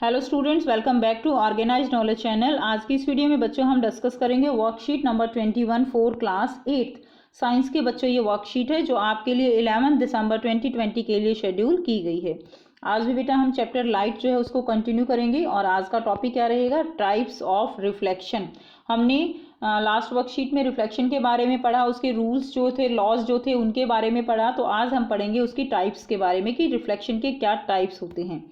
Hello students, welcome back to organised knowledge channel. आज की इस वीडियो में बच्चों हम डिस्कस करेंगे worksheet number 21 for class 8 science के बच्चों। ये वर्कशीट है जो आपके लिए 11 दिसंबर 2020 के लिए शेड्यूल की गई है। आज भी बेटा हम चैप्टर लाइट जो है उसको कंटिन्यू करेंगे और आज का टॉपिक क्या रहेगा, टाइप्स ऑफ रिफ्लेक्शन। हमने लास्ट वर्कशीट में रिफ्लेक्शन के बारे में पढ़ा, उसके रूल्स जो थे, लॉज जो थे उनके बारे में पढ़ा। तो आज हम पढ़ेंगे उसकी टाइप्स के बारे में कि रिफ्लेक्शन के क्या टाइप्स होते हैं।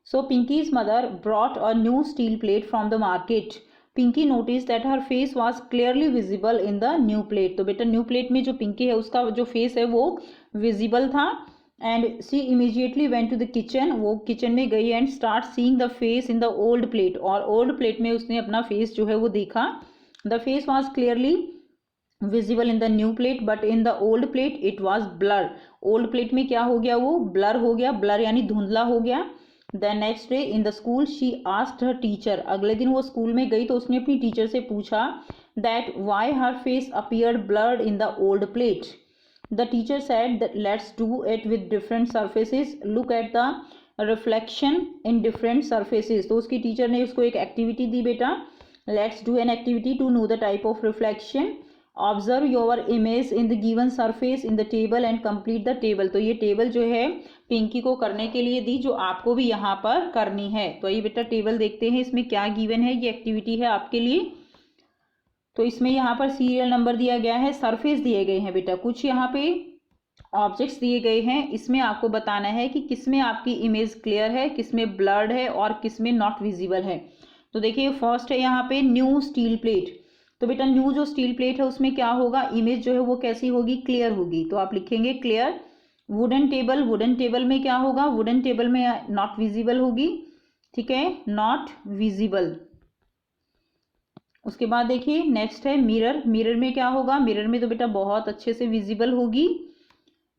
So Pinky's mother brought a new steel plate from the market. Pinky noticed that her face was clearly visible in the new plate. तो बेटा न्यू प्लेट में जो पिंकी है उसका जो फेस है वो विजिबल था। And she immediately went to the kitchen, वो किचन में गई and start seeing the face in the old plate, और ओल्ड प्लेट में उसने अपना फेस जो है वो देखा। The face was clearly visible in the new plate but in the old plate it was blur. Old plate में क्या हो गया, वो ब्लर हो गया, ब्लर यानी धुंधला हो गया। The next day in the school she asked her teacher, अगले दिन वो स्कूल में गई तो उसने अपनी टीचर से पूछा that why her face appeared blurred in the old plate. The teacher said that let's do it with different surfaces. Look at the reflection in different surfaces. तो उसकी टीचर ने उसको एक एक्टिविटी दी, बेटा let's do an activity to know the type of reflection. Observe your image in the given surface in the table and complete the table. तो ये table जो है पिंकी को करने के लिए दी, जो आपको भी यहाँ पर करनी है। तो ये बेटा टेबल देखते हैं इसमें क्या गिवन है, ये एक्टिविटी है आपके लिए। तो इसमें यहाँ पर सीरियल नंबर दिया गया है, सरफेस दिए गए हैं बेटा, कुछ यहाँ पे ऑब्जेक्ट्स दिए गए हैं। इसमें आपको बताना है कि किसमें आपकी इमेज क्लियर है, किसमें ब्लर्ड है और किसमें नॉट विजिबल है। तो देखिए फर्स्ट है यहाँ पे न्यू स्टील प्लेट। तो बेटा न्यू जो स्टील प्लेट है उसमें क्या होगा, इमेज जो है वो कैसी होगी, क्लियर होगी। तो आप लिखेंगे clear. Wooden table, wooden table में क्या होगा, वुडन टेबल में नॉट विजिबल होगी, ठीक है, नॉट विजिबल। उसके बाद देखिए नेक्स्ट है मिरर। मिरर में क्या होगा, मिरर में तो बेटा बहुत अच्छे से विजिबल होगी।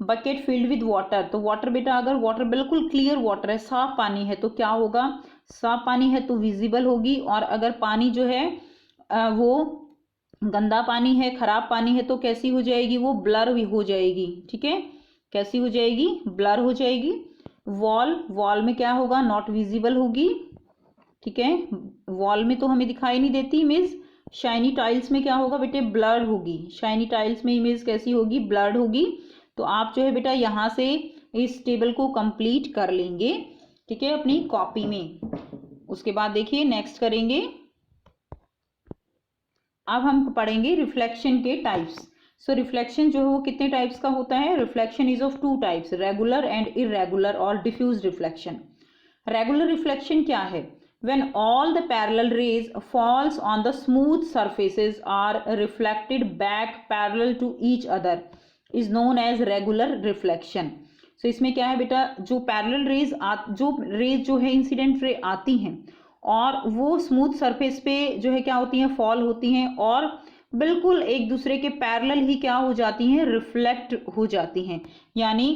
बकेट फिल्ड विद वाटर, तो वाटर बेटा अगर वाटर बिल्कुल क्लियर वाटर है, साफ पानी है तो क्या होगा, साफ पानी है तो विजिबल होगी। और अगर पानी जो है वो गंदा पानी है, खराब पानी है तो कैसी हो जाएगी, वो ब्लर भी हो जाएगी, ठीक है, कैसी हो जाएगी, ब्लर हो जाएगी। वॉल, वॉल में क्या होगा, नॉट विजिबल होगी, ठीक है, वॉल में तो हमें दिखाई नहीं देती इमेज। शाइनी टाइल्स में क्या होगा बेटे, ब्लर्ड होगी, शाइनी टाइल्स में इमेज कैसी होगी, ब्लर्ड होगी। तो आप जो है बेटा यहाँ से इस टेबल को कंप्लीट कर लेंगे, ठीक है, अपनी कॉपी में। उसके बाद देखिए नेक्स्ट करेंगे, अब हम पढ़ेंगे रिफ्लेक्शन के टाइप्स। सो रिफ्लेक्शन जो है वो कितने टाइप्स का होता है, reflection is of two types, regular and irregular और डिफ्यूज रिफ्लेक्शन। रेगुलर रिफ्लेक्शन क्या है, when all the parallel rays falls on the smooth surfaces are reflected back parallel to each other is known as regular reflection. So इसमें क्या है बेटा, जो parallel raise जो raise जो है इंसिडेंट रे आती हैं और वो स्मूथ सरफेस पे जो है क्या होती हैं, फॉल होती हैं और बिल्कुल एक दूसरे के पैरेलल ही क्या हो जाती हैं, रिफ्लेक्ट हो जाती हैं। यानी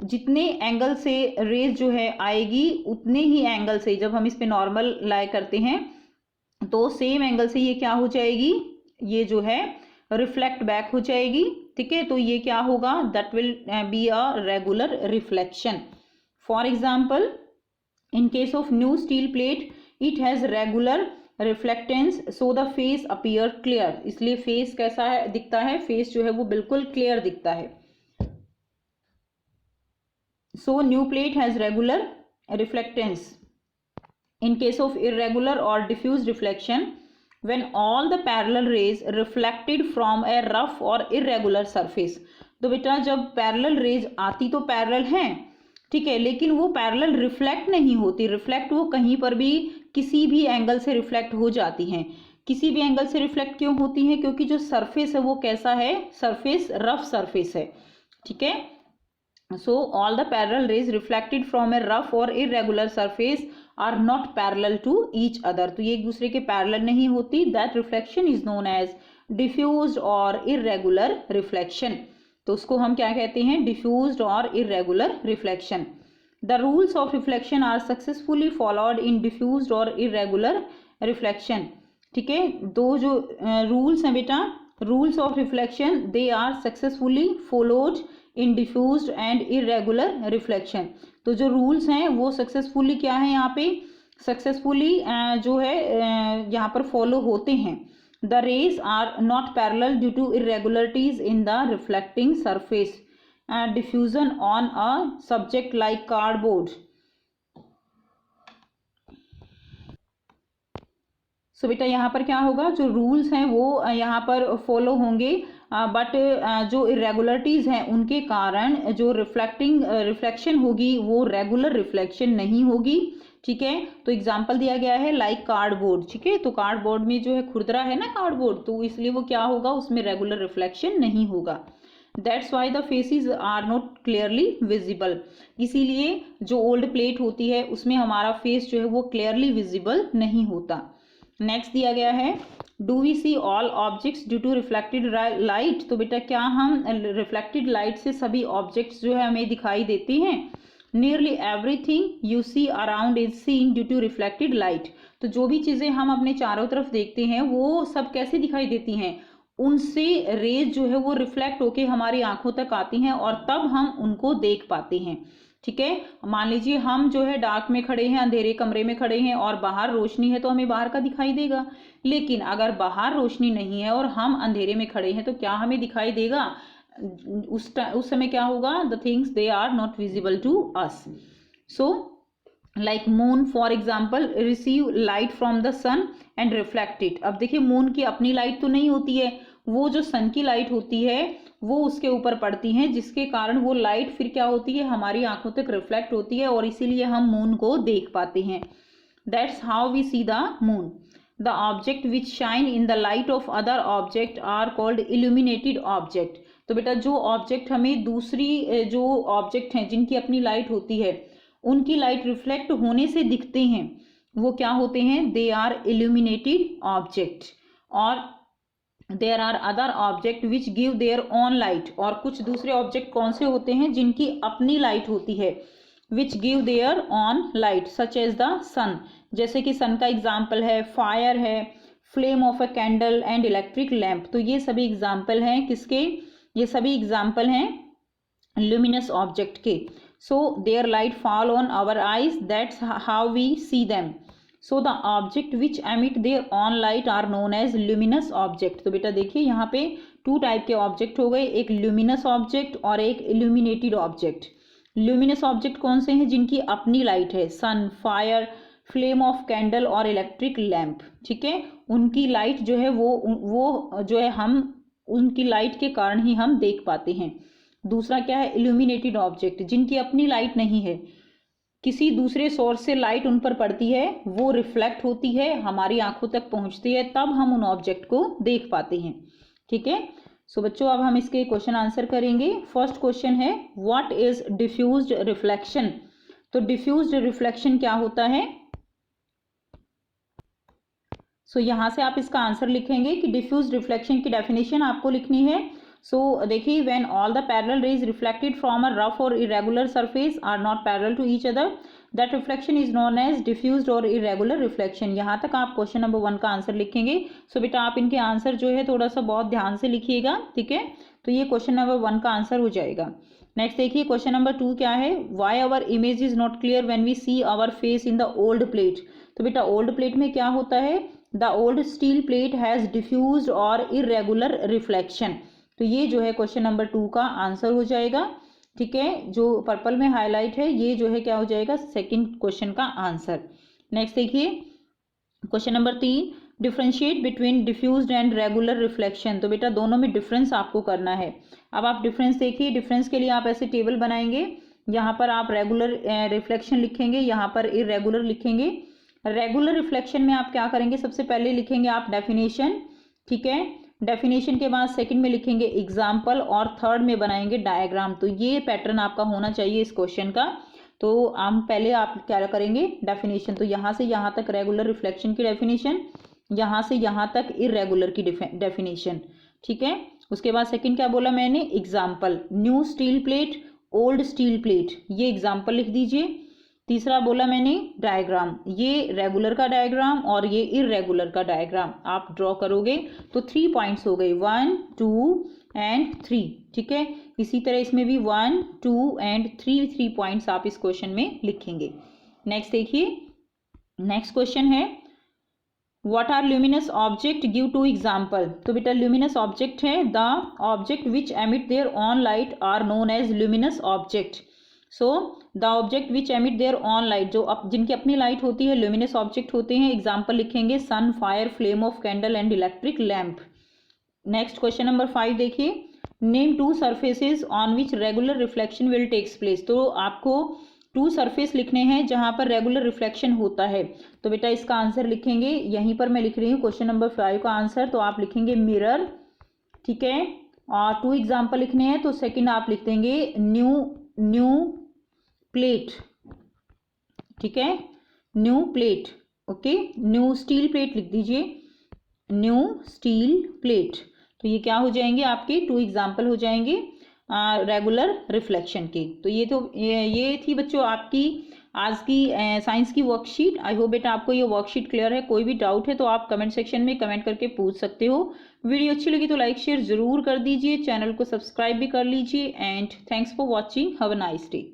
जितने एंगल से रेज जो है आएगी उतने ही एंगल से, जब हम इस पे नॉर्मल लाई करते हैं तो सेम एंगल से ये क्या हो जाएगी, ये जो है रिफ्लेक्ट बैक हो जाएगी, ठीक है। तो ये क्या होगा, that will be a regular reflection. For example in case of new steel plate it has regular reflectance so the face appear clear, इसलिए फेस कैसा है दिखता है, फेस जो है वो बिल्कुल क्लियर दिखता है। So new plate has regular reflectance. In case of irregular और diffuse reflection, when all the parallel rays reflected from a rough और इरेगुलर सरफेस। तो बेटा जब पैरेलल रेज आती तो पैरेलल हैं, ठीक है, लेकिन वो पैरेलल रिफ्लेक्ट नहीं होती, रिफ्लेक्ट वो कहीं पर भी किसी भी एंगल से रिफ्लेक्ट हो जाती हैं। किसी भी एंगल से रिफ्लेक्ट क्यों होती हैं, क्योंकि जो सरफेस है वो कैसा है, सरफेस रफ सरफेस है, ठीक है। So all the parallel rays reflected from a rough और irregular surface are not parallel to each other, तो ये एक दूसरे के पैरेलल नहीं होती, that reflection is known as diffused और इरेगुलर रिफ्लेक्शन। तो उसको हम क्या कहते हैं, डिफ्यूज्ड और irregular reflection. The rules of reflection are successfully followed in diffused और इरेगुलर रिफ्लेक्शन, ठीक है। दो जो रूल्स हैं बेटा, rules of reflection they are successfully followed in diffused and irregular reflection. तो जो रूल्स हैं वो सक्सेसफुली क्या है यहाँ पे, सक्सेसफुली जो है यहाँ पर फॉलो होते हैं। The rays are not parallel due to irregularities in the reflecting surface and diffusion on a subject like cardboard. So बेटा यहाँ पर क्या होगा, जो रूल्स हैं वो यहाँ पर फॉलो होंगे, बट जो इरेगुलरिटीज़ हैं उनके कारण जो रिफ्लेक्शन होगी वो रेगुलर रिफ्लेक्शन नहीं होगी। ठीक है, तो एग्जांपल दिया गया है लाइक कार्डबोर्ड। ठीक है, तो कार्डबोर्ड में जो है खुरदरा है ना कार्डबोर्ड, तो इसलिए वो क्या होगा, उसमें रेगुलर रिफ्लेक्शन नहीं होगा। That's why the faces are not clearly visible. इसीलिए जो ओल्ड प्लेट होती है उसमें हमारा फेस जो है वो क्लियरली विजिबल नहीं होता। नेक्स्ट दिया गया है, do we see all objects due to reflected light. तो बेटा क्या हम रिफ्लेक्टेड लाइट से सभी ऑब्जेक्ट्स जो है हमें दिखाई देती हैं। Nearly everything you see around is seen due to reflected light. तो जो भी चीज़ें हम अपने चारों तरफ देखते हैं वो सब कैसे दिखाई देती हैं, उनसे रेज जो है वो रिफ्लेक्ट होके हमारी आंखों तक आती हैं और तब हम उनको देख पाते हैं। ठीक है, मान लीजिए हम जो है डार्क में खड़े हैं, अंधेरे कमरे में खड़े हैं और बाहर रोशनी है तो हमें बाहर का दिखाई देगा। लेकिन अगर बाहर रोशनी नहीं है और हम अंधेरे में खड़े हैं तो क्या हमें दिखाई देगा, उस समय क्या होगा, the things they are not visible to us. So like moon for example receive light from the sun and reflect it. अब देखिए मून की अपनी लाइट तो नहीं होती है, वो जो सन की लाइट होती है वो उसके ऊपर पड़ती है, जिसके कारण वो लाइट फिर क्या होती है, हमारी आंखों तक रिफ्लेक्ट होती है और इसीलिए हम मून को देख पाते हैं। That's how we see the moon. The object which shine in the light of other object are called illuminated object. तो बेटा जो ऑब्जेक्ट हमें दूसरी जो ऑब्जेक्ट हैं जिनकी अपनी लाइट होती है उनकी लाइट रिफ्लेक्ट होने से दिखते हैं वो क्या होते हैं, दे आर इल्यूमिनेटेड ऑब्जेक्ट। और there are other object which give their own light. और कुछ दूसरे ऑब्जेक्ट कौन से होते हैं जिनकी अपनी लाइट होती है, which give their own light such as the sun. जैसे कि सन का एग्जाम्पल है फायर है, flame of a candle and electric lamp. तो ये सभी एग्जाम्पल हैं किसके, ये सभी एग्जाम्पल हैं ल्यूमिनस ऑब्जेक्ट के। So their light fall on our eyes, that's how we see them. So the object which emit their own light are known as luminous object. तो बेटा देखिए यहाँ पे टू टाइप के ऑब्जेक्ट हो गए, एक ल्यूमिनस ऑब्जेक्ट और एक इल्यूमिनेटेड ऑब्जेक्ट। ल्यूमिनस ऑब्जेक्ट कौन से हैं, जिनकी अपनी लाइट है, सन, फायर, फ्लेम ऑफ कैंडल और इलेक्ट्रिक लैम्प। ठीक है, उनकी लाइट जो है वो जो है हम उनकी लाइट के कारण ही हम देख पाते हैं। दूसरा क्या है, इल्यूमिनेटेड ऑब्जेक्ट, जिनकी अपनी लाइट नहीं है, किसी दूसरे सोर्स से लाइट उन पर पड़ती है, वो रिफ्लेक्ट होती है, हमारी आंखों तक पहुंचती है, तब हम उन ऑब्जेक्ट को देख पाते हैं। ठीक है, सो बच्चों अब हम इसके क्वेश्चन आंसर करेंगे। फर्स्ट क्वेश्चन है, व्हाट इज डिफ्यूज्ड रिफ्लेक्शन। तो डिफ्यूज्ड रिफ्लेक्शन क्या होता है। सो यहाँ से आप इसका आंसर लिखेंगे कि डिफ्यूज्ड रिफ्लेक्शन की डेफिनेशन आपको लिखनी है। सो देखिए, when all the parallel rays reflected from a rough और irregular surface are not parallel to each other, that reflection is known as diffused और इरेगुलर रिफ्लेक्शन। यहाँ तक आप क्वेश्चन नंबर 1 का आंसर लिखेंगे। सो बेटा आप इनके आंसर जो है थोड़ा सा बहुत ध्यान से लिखिएगा। ठीक है, तो ये क्वेश्चन नंबर 1 का आंसर हो जाएगा। नेक्स्ट देखिए क्वेश्चन नंबर 2 क्या है, why our image is not clear when we see our face in the old plate. तो बेटा ओल्ड प्लेट में क्या होता है, the old steel plate has diffused और इरेगुलर रिफ्लेक्शन। तो ये जो है क्वेश्चन नंबर 2 का आंसर हो जाएगा। ठीक है, जो पर्पल में हाईलाइट है ये जो है क्या हो जाएगा, सेकंड क्वेश्चन का आंसर। नेक्स्ट देखिए question number 3, differentiate between diffused and regular reflection. तो बेटा दोनों में डिफरेंस आपको करना है। अब आप डिफरेंस देखिए, डिफरेंस के लिए आप ऐसे टेबल बनाएंगे, यहाँ पर आप रेगुलर रिफ्लेक्शन लिखेंगे, यहाँ पर इरेगुलर लिखेंगे। रेगुलर रिफ्लेक्शन में आप क्या करेंगे, सबसे पहले लिखेंगे आप डेफिनेशन। ठीक है, डेफिनेशन के बाद सेकंड में लिखेंगे एग्जाम्पल और थर्ड में बनाएंगे डायग्राम। तो ये पैटर्न आपका होना चाहिए इस क्वेश्चन का। तो हम पहले आप क्या करेंगे, डेफिनेशन। तो यहाँ से यहाँ तक रेगुलर रिफ्लेक्शन की डेफिनेशन, यहाँ से यहाँ तक इरेगुलर की डेफिनेशन। ठीक है, उसके बाद सेकंड क्या बोला मैंने, example, new steel plate, old steel plate, ये एग्जाम्पल लिख दीजिए। तीसरा बोला मैंने डायग्राम, ये रेगुलर का डायग्राम और ये इरेगुलर का डायग्राम आप ड्रॉ करोगे तो 3 पॉइंट्स हो गए, 1 2 एंड 3। ठीक है, इसी तरह इसमें भी 1 2 एंड 3 पॉइंट्स आप इस क्वेश्चन में लिखेंगे। नेक्स्ट देखिए नेक्स्ट क्वेश्चन है what are luminous object, give two example. तो बेटा ल्यूमिनस ऑब्जेक्ट है the object which emit their own light are known as luminous object. So the object which emit their own light, जो जिनकी अपनी light होती है luminous object होते हैं। एग्जाम्पल लिखेंगे sun, fire, flame of candle and electric lamp. Next question number 5 देखिए, name two surfaces on which regular reflection will takes place. तो आपको टू सरफेस लिखने हैं जहां पर रेगुलर रिफ्लेक्शन होता है। तो बेटा इसका आंसर लिखेंगे, यहीं पर मैं लिख रही हूँ क्वेश्चन नंबर 5 का आंसर, तो आप लिखेंगे मिरर, ठीक है। और टू एग्जाम्पल लिखने हैं तो सेकंड आप लिख देंगे न्यू प्लेट, ठीक है, new plate, okay. New steel plate लिख दीजिए, न्यू स्टील प्लेट। तो ये क्या हो जाएंगे, आपके टू एग्जाम्पल हो जाएंगे रेगुलर रिफ्लेक्शन के। तो ये थी बच्चों आपकी आज की साइंस की वर्कशीट। आई होप बेटा आपको ये वर्कशीट क्लियर है। कोई भी डाउट है तो आप कमेंट सेक्शन में कमेंट करके पूछ सकते हो। वीडियो अच्छी लगी तो लाइक शेयर जरूर कर दीजिए, चैनल को सब्सक्राइब भी कर लीजिए। And thanks for watching, have a nice day.